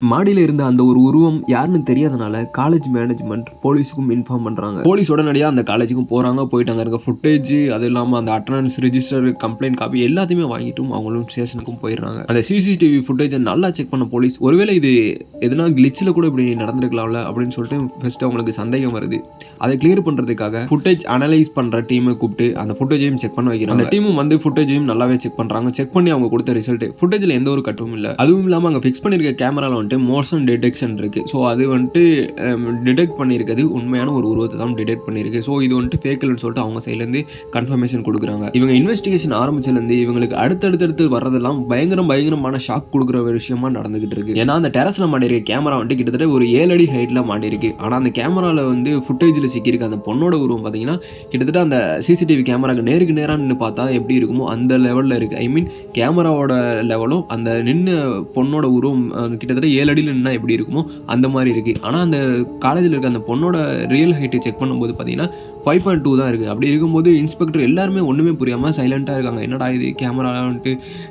மாடியில இருந்த அந்த ஒரு உருவம் யாருன்னு தெரியாதனால காலேஜ் மேனேஜ்மெண்ட் போலீஸுக்கும் இன்ஃபார்ம் பண்றாங்க. போலீஸ் உடனடியா அந்த காலேஜுக்கும் போறாங்க. போயிட்டு அங்க இருக்க ஃபுட்டேஜ், அது இல்லாம அந்த அட்டெண்டன்ஸ் ரிஜிஸ்டர், கம்ப்ளைண்ட் காப்பி எல்லாத்தையுமே வாங்கிட்டும் அவங்களும் ஸ்டேஷனுக்கும் போயிடுறாங்க. அந்த சிசிடிவி ஃபுட்டேஜை நல்லா செக் பண்ண போலீஸ், ஒருவேளை இது எதனா கிளிச்சில் கூட இப்படி நடந்திருக்கலாம்ல அப்படின்னு சொல்லிட்டு ஃபர்ஸ்ட் அவங்களுக்கு சந்தேகம் வருது. அதை கிளியர் பண்றதுக்காக ஃபுட்டேஜ் அனலைஸ் பண்ற டீமை கூப்பிட்டு அந்த ஃபுட்டேஜையும் செக் பண்ண வைக்கிறாங்க. அந்த டீமும் வந்து ஃபுட்டேஜையும் நல்லாவே செக் பண்றாங்க. செக் பண்ணி அவங்க கொடுத்த ரிசல்ட் ஃபுட்டேஜ்ல எந்த ஒரு கட்டும் இல்லை. அதுவும் இல்லாம அங்க ஃபிக்ஸ் பண்ணிருக்க கேமரால மோஷன் டிடெக்ஷன் இருக்கு. ஸோ அது டிடெக்ட் பண்ணியிருக்கிறது உண்மையான ஒரு உருவத்தை தான் டிடெக்ட் பண்ணியிருக்கு. ஸோ இது ஃபேக்குன்னு சொல்லிட்டு அவங்க சைட்லேருந்து கன்ஃபர்மேஷன் கொடுக்குறாங்க. இவங்க இன்வெஸ்டிகேஷன் ஆரம்பிச்சிலேருந்து இவங்களுக்கு அடுத்தடுத்து வர்றதெல்லாம் பயங்கரமான ஷாக் கொடுக்குற ஒரு விஷயமா நடந்துகிட்டு இருக்கு. ஏன்னா அந்த டெரஸ்ல மாட்டிருக்க கேமரா கிட்டத்தட்ட ஒரு 7 அடி ஹைட்ல மாட்டிருக்கு. ஆனால் அந்த கேமரால ஃபுட்டேஜில் சிக்கியிருக்க அந்த பொண்ணோட உருவம் பார்த்தீங்கன்னா கிட்டத்தட்ட அந்த சிசிடிவி கேமராக்கு நேருக்கு நேராக நின்று பார்த்தா எப்படி இருக்குமோ அந்த லெவலில் இருக்கு. ஐ மீன் கேமராவோட லெவலும் அந்த நின்று பொண்ணோட உருவம் கிட்டத்தட்ட 7 அடியில் நின்னா எப்படி இருக்குமோ அந்த மாதிரி இருக்கு. ஆனால் அந்த காலேஜில் இருக்க அந்த பொண்ணோட ரியல் ஹைட்டை செக் பண்ணும்போது பார்த்தீங்கன்னா 5.2 தான் இருக்குது. அப்படி இருக்கும்போது இன்ஸ்பெக்டர் எல்லாருமே ஒன்றுமே புரியாமல் சைலண்ட்டாக இருக்காங்க. என்னடா இது கேமரா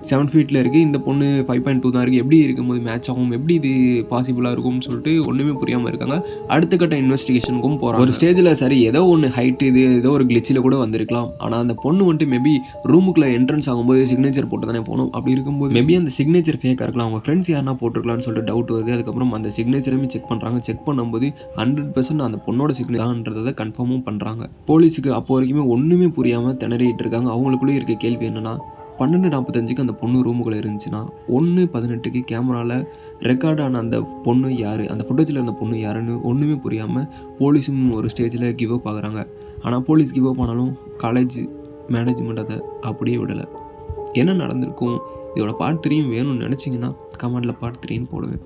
7 ஃபீட்டில் இருக்குது, இந்த பொண்ணு 5.2 தான் இருக்குது, எப்படி இருக்கும்போது மேட்ச் ஆகும், எப்படி இது பாசிபிளாக இருக்கும்னு சொல்லிட்டு ஒன்றுமே புரியாமல் இருக்காங்க. அடுத்த கட்ட இன்வெஸ்டிகேஷனுக்கும் போகிறாங்க. ஒரு ஸ்டேஜில் சரி ஏதோ ஒன்று ஹைட்டு இது ஏதோ ஒரு கிளிச்சில் கூட வந்திருக்கலாம். ஆனால் அந்த பொண்ணு மேபி ரூமுக்குள்ளே என்ட்ரன்ஸ் ஆகும்போது சிக்னேச்சர் போட்டு தானே போகணும். அப்படி இருக்கும்போது மேபி அந்த சிக்னேச்சர் ஃபேக்காக இருக்கலாம். அவங்க ஃப்ரெண்ட்ஸ் யாருன்னா போட்டிருக்கலாம்னு சொல்லிட்டு டவுட் வருது. அதுக்கப்புறம் அந்த சிக்னேச்சருமே செக் பண்ணுறாங்க. செக் பண்ணும்போது 100% அந்த பொண்ணோட சிக்னேச்சர்ன்றதை கன்ஃபார்மும் பண்ணுறாங்க. போலீஸுக்கு அப்போ வரைக்குமே ஒன்றுமே புரியாமல் திணறிட்டு இருக்காங்க. அவங்களுக்குள்ளே இருக்க கேள்வி என்னன்னா, 12:45க்கு அந்த பொண்ணு ரூமுக்குள்ளே இருந்துச்சுன்னா 1:18க்கு கேமராவில் ரெக்கார்ட் ஆன அந்த பொண்ணு யார், அந்த ஃபுட்டேஜில் இருந்த பொண்ணு யாருன்னு ஒன்றுமே புரியாமல் போலீஸும் ஒரு ஸ்டேஜில் கிவ் அப் ஆகுறாங்க. ஆனால் போலீஸ் கிவ் அப் ஆனாலும் காலேஜ் மேனேஜ்மெண்ட் அதை அப்படியே விடலை. என்ன நடந்திருக்கும், இதோட பார்ட் 3 வேணும்னு நினச்சிங்கன்னா கமெண்டில் பார்ட் 3 போடுவேன்.